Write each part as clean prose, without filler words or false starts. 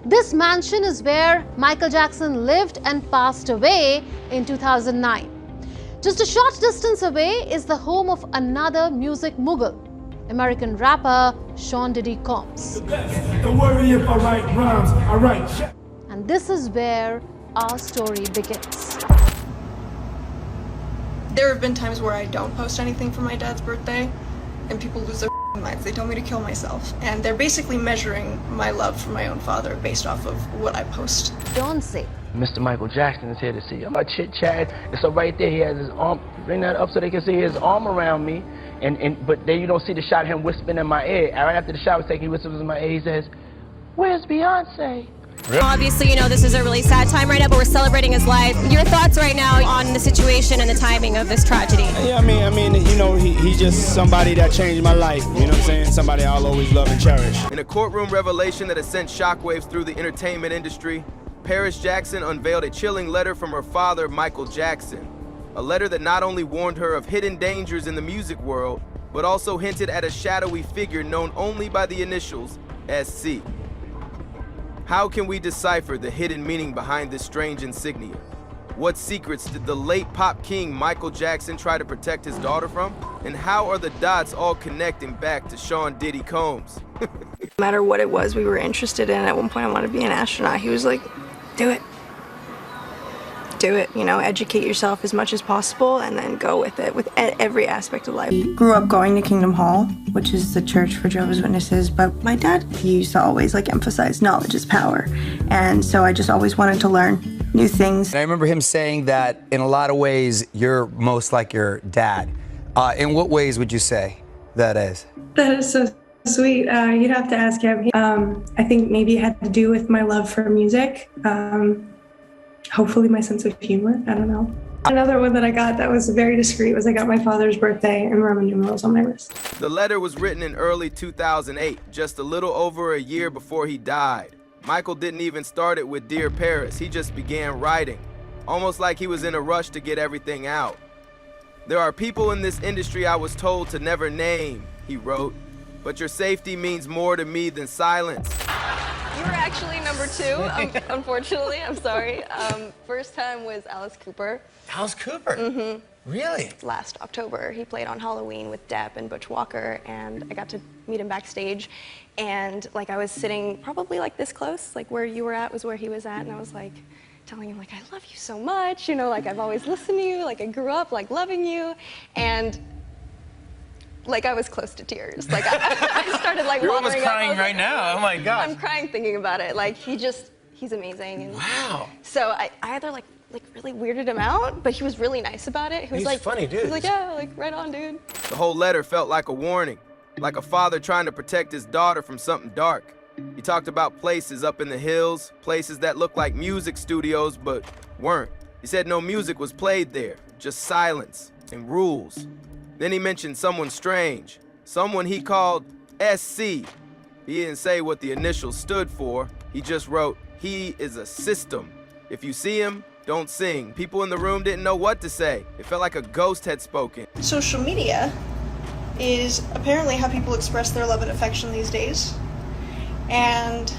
This mansion is where Michael Jackson lived and passed away in 2009. Just a short distance away is the home of another music mogul, American rapper Sean Diddy Combs. Don't worry if I write rhymes, I write. And this is where our story begins. There have been times where I don't post anything for my dad's birthday, and people lose their minds. They tell me to kill myself, and they're basically measuring my love for my own father based off of what I post. Don't say. Mr. Michael Jackson is here to see you. I chit-chat, and so right there he has his arm, bring that up so they can see his arm around me, but then you don't see the shot of him whispering in my ear. Right after the shot was taken, he whispers in my ear, he says, "Where's Beyonce?" Really? Obviously, you know, this is a really sad time right now, but we're celebrating his life. Your thoughts right now on the situation and the timing of this tragedy? Yeah, I mean, you know, he's just somebody that changed my life, you know what I'm saying? Somebody I'll always love and cherish. In a courtroom revelation that has sent shockwaves through the entertainment industry, Paris Jackson unveiled a chilling letter from her father, Michael Jackson. A letter that not only warned her of hidden dangers in the music world, but also hinted at a shadowy figure known only by the initials SC. How can we decipher the hidden meaning behind this strange insignia? What secrets did the late pop king Michael Jackson try to protect his daughter from? And how are the dots all connecting back to Sean Diddy Combs? No matter what it was we were interested in, at one point I wanted to be an astronaut. He was like, do it. Do it, you know, educate yourself as much as possible and then go with it, with every aspect of life. Grew up going to Kingdom Hall, which is the church for Jehovah's Witnesses, but my dad, he used to always emphasize knowledge is power. And so I just always wanted to learn new things. And I remember him saying that in a lot of ways, you're most like your dad. In what ways would you say that is? That is so sweet. You'd have to ask him. I think maybe it had to do with my love for music. Hopefully my sense of humor, I don't know. Another one that I got that was very discreet was I got my father's birthday and Roman numerals on my wrist. The letter was written in early 2008, just a little over a year before he died. Michael didn't even start it with Dear Paris, he just began writing, almost like he was in a rush to get everything out. There are people in this industry I was told to never name, he wrote, but your safety means more to me than silence. You were actually number 2, unfortunately, I'm sorry. First time was Alice Cooper. Alice Cooper? Mm-hmm. Really? Last October, he played on Halloween with Depp and Butch Walker, and I got to meet him backstage. And I was sitting probably this close, where you were at was where he was at, and I was telling him I love you so much, you know, I've always listened to you, I grew up loving you, and I was close to tears. I started You're almost crying right now. Oh my gosh. I'm crying thinking about it. He's amazing. And wow. So I either really weirded him out, but he was really nice about it. He was He's funny, dude. He was yeah, right on, dude. The whole letter felt like a warning, like a father trying to protect his daughter from something dark. He talked about places up in the hills, places that looked like music studios but weren't. He said no music was played there, just silence and rules. Then he mentioned someone strange, someone he called SC. He didn't say what the initials stood for. He just wrote, he is a system. If you see him, don't sing. People in the room didn't know what to say. It felt like a ghost had spoken. Social media is apparently how people express their love and affection these days. And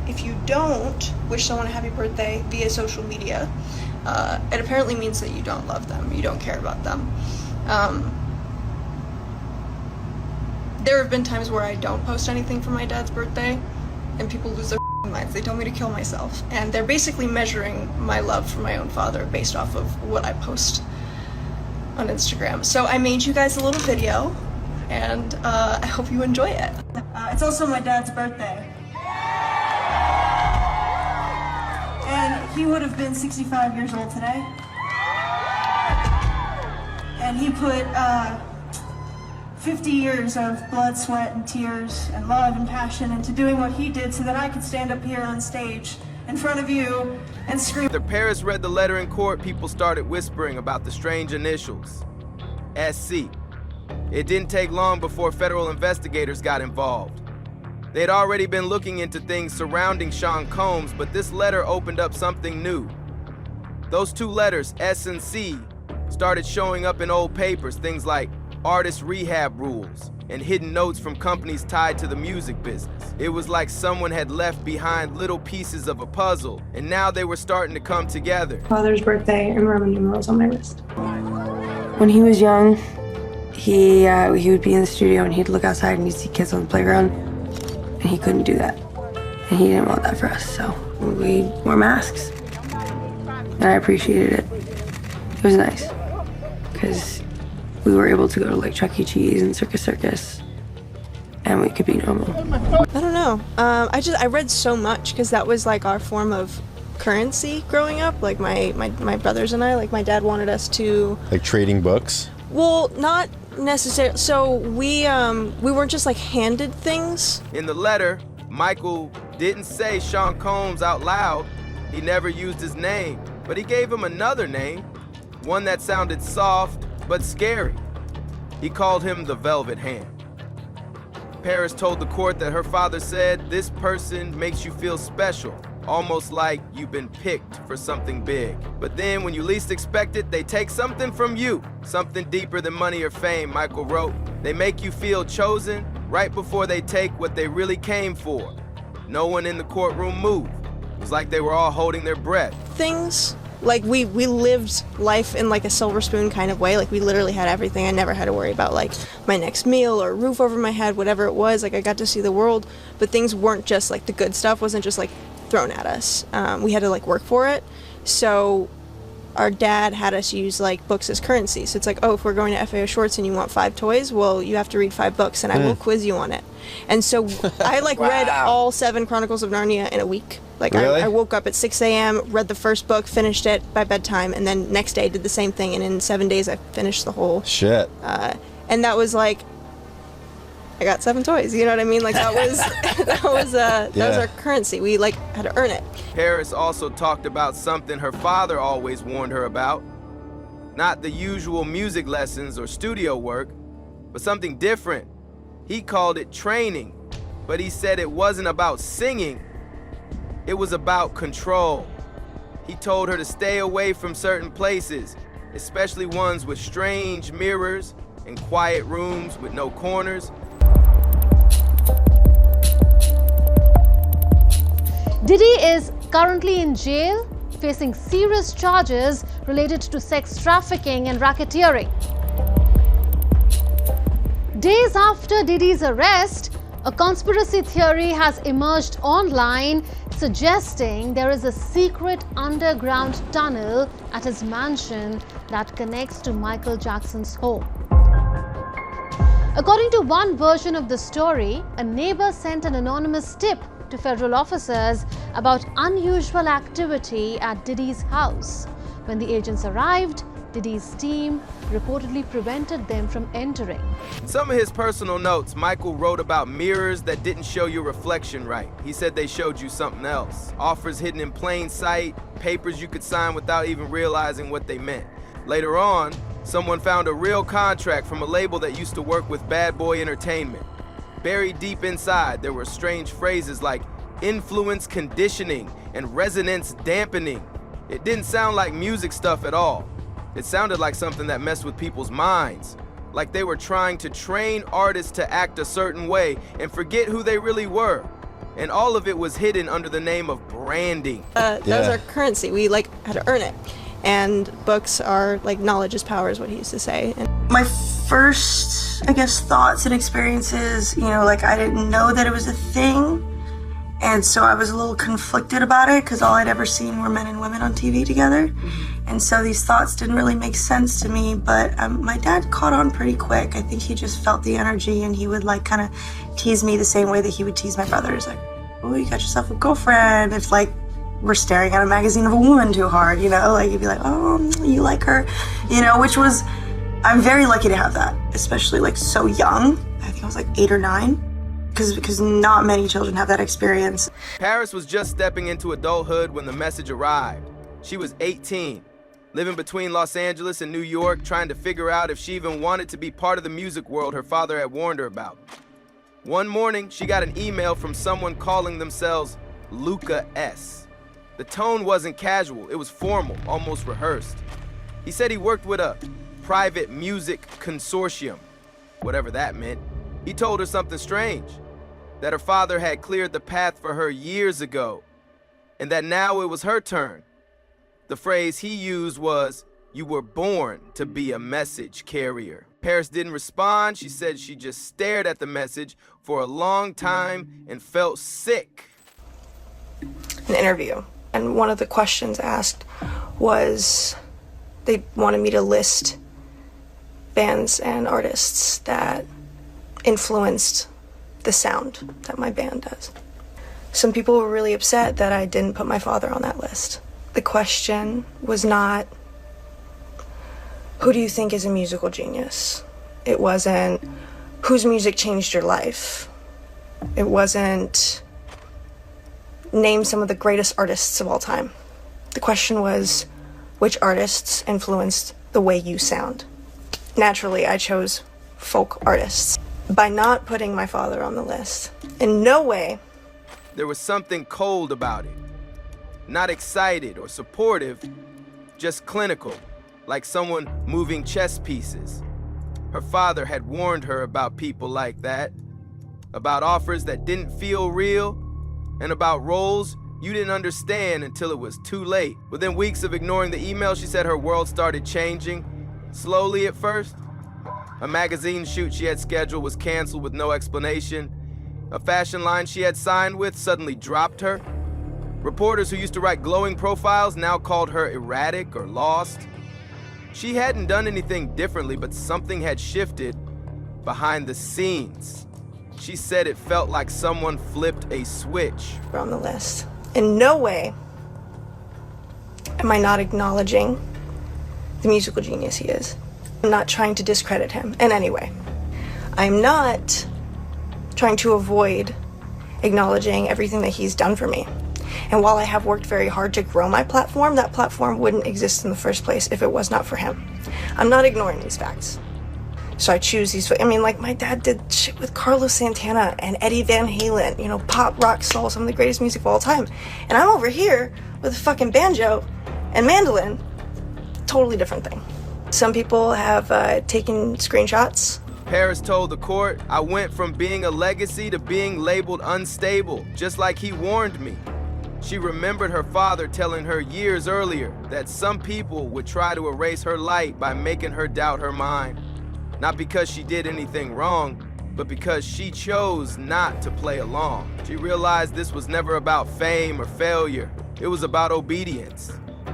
if you don't wish someone a happy birthday via social media, it apparently means that you don't love them, you don't care about them. There have been times where I don't post anything for my dad's birthday, and people lose their minds. They tell me to kill myself, and they're basically measuring my love for my own father based off of what I post on Instagram. So I made you guys a little video, and I hope you enjoy it. It's also my dad's birthday. And he would have been 65 years old today. And he put 50 years of blood, sweat, and tears, and love and passion into doing what he did so that I could stand up here on stage in front of you and scream. After Paris read the letter in court, people started whispering about the strange initials, SC. It didn't take long before federal investigators got involved. They'd already been looking into things surrounding Sean Combs, but this letter opened up something new. Those two letters, S and C, started showing up in old papers, things like artist rehab rules, and hidden notes from companies tied to the music business. It was like someone had left behind little pieces of a puzzle, and now they were starting to come together. Father's birthday and Roman numerals on my wrist. When he was young, he would be in the studio and he'd look outside and he'd see kids on the playground, and he couldn't do that. And he didn't want that for us, so we wore masks. And I appreciated it. It was nice, because we were able to go to like Chuck E. Cheese and Circus, and we could be normal. I don't know. I read so much because that was like our form of currency growing up. Like my brothers and I, like my dad wanted us to like trading books. Well, not necessarily. So we weren't just like handed things. In the letter, Michael didn't say Sean Combs out loud. He never used his name, but he gave him another name, one that sounded soft but scary. He called him the Velvet Hand. Paris told the court that her father said this person makes you feel special, almost like you've been picked for something big. But then when you least expect it, they take something from you, something deeper than money or fame, Michael wrote. They make you feel chosen right before they take what they really came for. No one in the courtroom moved. It was like they were all holding their breath. Things, like we lived life in like a silver spoon kind of way. Like we literally had everything. I never had to worry about like my next meal or a roof over my head, whatever it was. Like I got to see the world, but things weren't just like the good stuff wasn't just like thrown at us. We had to like work for it. So our dad had us use like books as currency. So it's like, oh, if we're going to FAO Schwartz and you want 5 toys, well, you have to read 5 books and I will quiz you on it. And so I like read all 7 Chronicles of Narnia in a week. Like really? I woke up at 6 a.m., read the first book, finished it by bedtime, and then next day did the same thing. And in 7 days, I finished the whole shit. And that was like, I got 7 toys. You know what I mean? Like that was our currency. We like had to earn it. Paris also talked about something her father always warned her about. Not the usual music lessons or studio work, but something different. He called it training, but he said it wasn't about singing. It was about control. He told her to stay away from certain places, especially ones with strange mirrors and quiet rooms with no corners. Diddy is currently in jail, facing serious charges related to sex trafficking and racketeering. Days after Diddy's arrest, a conspiracy theory has emerged online suggesting there is a secret underground tunnel at his mansion that connects to Michael Jackson's home. According to one version of the story, a neighbor sent an anonymous tip to federal officers about unusual activity at Diddy's house. When the agents arrived, Diddy's team reportedly prevented them from entering. In some of his personal notes, Michael wrote about mirrors that didn't show your reflection right. He said they showed you something else. Offers hidden in plain sight, papers you could sign without even realizing what they meant. Later on, someone found a real contract from a label that used to work with Bad Boy Entertainment. Buried deep inside, there were strange phrases like influence conditioning and resonance dampening. It didn't sound like music stuff at all. It sounded like something that messed with people's minds, like they were trying to train artists to act a certain way and forget who they really were. And all of it was hidden under the name of branding. That was our currency. We like had to earn it. And books are like knowledge is power is what he used to say. My first, I guess, thoughts and experiences, you know, like I didn't know that it was a thing. And so I was a little conflicted about it because all I'd ever seen were men and women on TV together. And so these thoughts didn't really make sense to me, but my dad caught on pretty quick. I think he just felt the energy and he would like kind of tease me the same way that he would tease my brothers. Like, oh, you got yourself a girlfriend. If like we're staring at a magazine of a woman too hard, you know, like you'd be like, oh, you like her, you know, which was, I'm very lucky to have that, especially like so young. I think I was like 8 or 9. Because not many children have that experience. Paris was just stepping into adulthood when the message arrived. She was 18, living between Los Angeles and New York, trying to figure out if she even wanted to be part of the music world her father had warned her about. One morning, she got an email from someone calling themselves Luca S. The tone wasn't casual, it was formal, almost rehearsed. He said he worked with a private music consortium, whatever that meant. He told her something strange, that her father had cleared the path for her years ago, and that now it was her turn. The phrase he used was, "You were born to be a message carrier." Paris didn't respond. She said she just stared at the message for a long time and felt sick. An interview, and one of the questions asked was, they wanted me to list bands and artists that influenced the sound that my band does. Some people were really upset that I didn't put my father on that list. The question was not, who do you think is a musical genius? It wasn't, whose music changed your life? It wasn't, name some of the greatest artists of all time. The question was, which artists influenced the way you sound? Naturally, I chose folk artists. By not putting my father on the list, in no way. There was something cold about it. Not excited or supportive, just clinical, like someone moving chess pieces. Her father had warned her about people like that, about offers that didn't feel real, and about roles you didn't understand until it was too late. Within weeks of ignoring the email, she said her world started changing, slowly at first. A magazine shoot she had scheduled was canceled with no explanation. A fashion line she had signed with suddenly dropped her. Reporters who used to write glowing profiles now called her erratic or lost. She hadn't done anything differently, but something had shifted behind the scenes. She said it felt like someone flipped a switch. We're on the list. In no way am I not acknowledging the musical genius he is. I'm not trying to discredit him in any way. I'm not trying to avoid acknowledging everything that he's done for me. And while I have worked very hard to grow my platform, that platform wouldn't exist in the first place if it was not for him. I'm not ignoring these facts. So I choose these. I mean, like, my dad did shit with Carlos Santana and Eddie Van Halen, you know, pop, rock, soul, some of the greatest music of all time. And I'm over here with a fucking banjo and mandolin. Totally different thing. Some people have taken screenshots. Paris told the court, "I went from being a legacy to being labeled unstable, just like he warned me." She remembered her father telling her years earlier that some people would try to erase her light by making her doubt her mind. Not because she did anything wrong, but because she chose not to play along. She realized this was never about fame or failure. It was about obedience,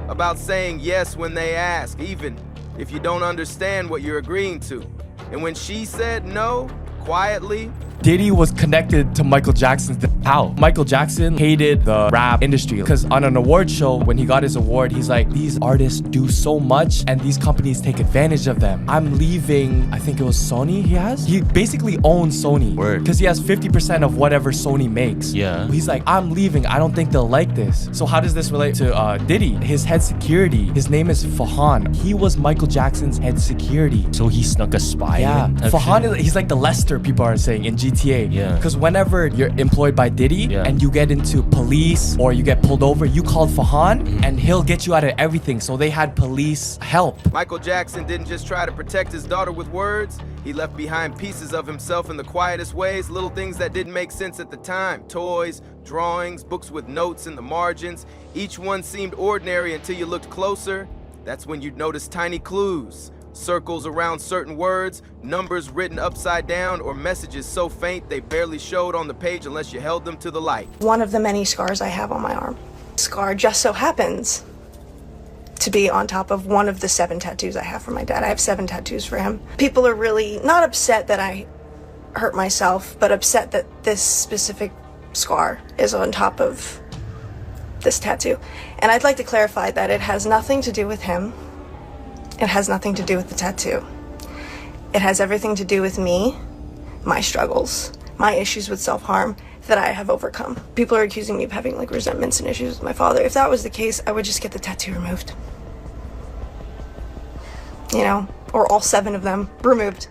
about saying yes when they ask, even if you don't understand what you're agreeing to. And when she said no, quietly, Diddy was connected to Michael Jackson's how? Michael Jackson hated the rap industry because on an award show, when he got his award, he's like, these artists do so much and these companies take advantage of them. I'm leaving, I think it was Sony he has? He basically owns Sony. Because he has 50% of whatever Sony makes. Yeah. He's like, I'm leaving, I don't think they'll like this. So how does this relate to Diddy? His head security, his name is Fahan. He was Michael Jackson's head security. So he snuck a spy in? Fahan, he's like the Lester, people are saying, in GTA. Yeah. Because whenever you're employed by Diddy and you get into police or you get pulled over, you call Fahan and he'll get you out of everything. So they had police help. Michael Jackson didn't just try to protect his daughter with words. He left behind pieces of himself in the quietest ways, little things that didn't make sense at the time. Toys, drawings, books with notes in the margins. Each one seemed ordinary until you looked closer. That's when you'd notice tiny clues. Circles around certain words, numbers written upside down, or messages so faint they barely showed on the page unless you held them to the light. One of the many scars I have on my arm. Scar just so happens to be on top of one of the 7 tattoos I have for my dad. I have 7 tattoos for him. People are really not upset that I hurt myself, but upset that this specific scar is on top of this tattoo. And I'd like to clarify that it has nothing to do with him. It has nothing to do with the tattoo. It has everything to do with me, my struggles, my issues with self-harm that I have overcome. People are accusing me of having like resentments and issues with my father. If that was the case, I would just get the tattoo removed. You know, or all 7 of them removed.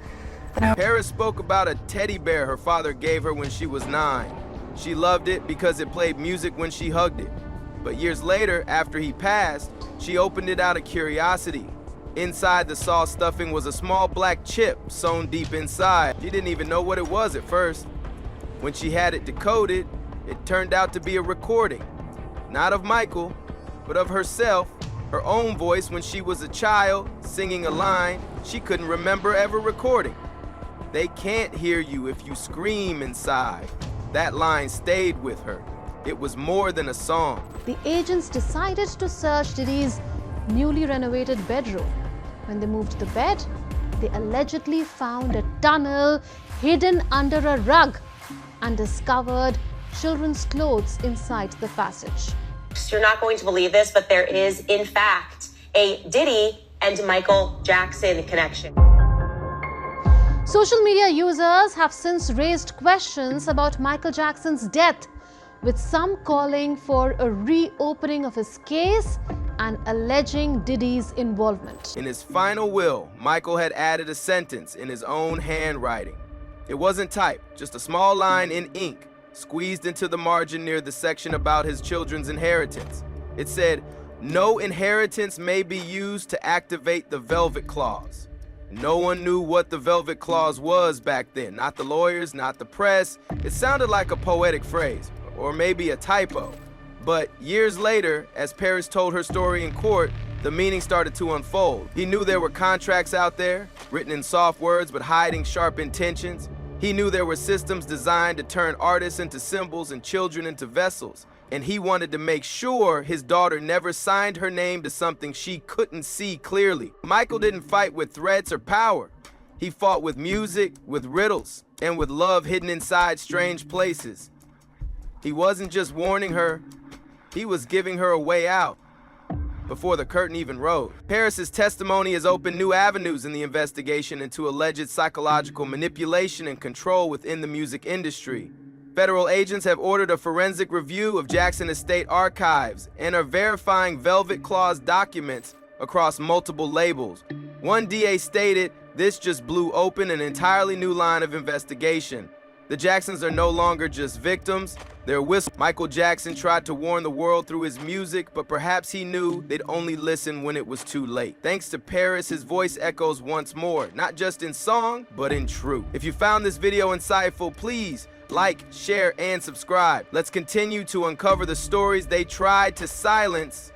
Paris spoke about a teddy bear her father gave her when she was 9. She loved it because it played music when she hugged it. But years later, after he passed, she opened it out of curiosity. Inside the saw stuffing was a small black chip sewn deep inside. She didn't even know what it was at first. When she had it decoded, it turned out to be a recording, not of Michael, but of herself, her own voice when she was a child, singing a line she couldn't remember ever recording. They can't hear you if you scream inside. That line stayed with her. It was more than a song. The agents decided to search Diddy's newly renovated bedroom. When they moved the bed, they allegedly found a tunnel hidden under a rug and discovered children's clothes inside the passage. You're not going to believe this, but there is, in fact, a Diddy and Michael Jackson connection. Social media users have since raised questions about Michael Jackson's death, with some calling for a reopening of his case and alleging Diddy's involvement. In his final will, Michael had added a sentence in his own handwriting. It wasn't typed, just a small line in ink, squeezed into the margin near the section about his children's inheritance. It said, "No inheritance may be used to activate the Velvet Clause." No one knew what the Velvet Clause was back then, not the lawyers, not the press. It sounded like a poetic phrase, or maybe a typo. But years later, as Paris told her story in court, the meaning started to unfold. He knew there were contracts out there, written in soft words but hiding sharp intentions. He knew there were systems designed to turn artists into symbols and children into vessels. And he wanted to make sure his daughter never signed her name to something she couldn't see clearly. Michael didn't fight with threats or power. He fought with music, with riddles, and with love hidden inside strange places. He wasn't just warning her, he was giving her a way out before the curtain even rose. Paris's testimony has opened new avenues in the investigation into alleged psychological manipulation and control within the music industry. Federal agents have ordered a forensic review of Jackson Estate archives and are verifying Velvet Clause documents across multiple labels. One DA stated, "This just blew open an entirely new line of investigation. The Jacksons are no longer just victims, they're whistleblowers." Michael Jackson tried to warn the world through his music, but perhaps he knew they'd only listen when it was too late. Thanks to Paris, his voice echoes once more, not just in song, but in truth. If you found this video insightful, please like, share, and subscribe. Let's continue to uncover the stories they tried to silence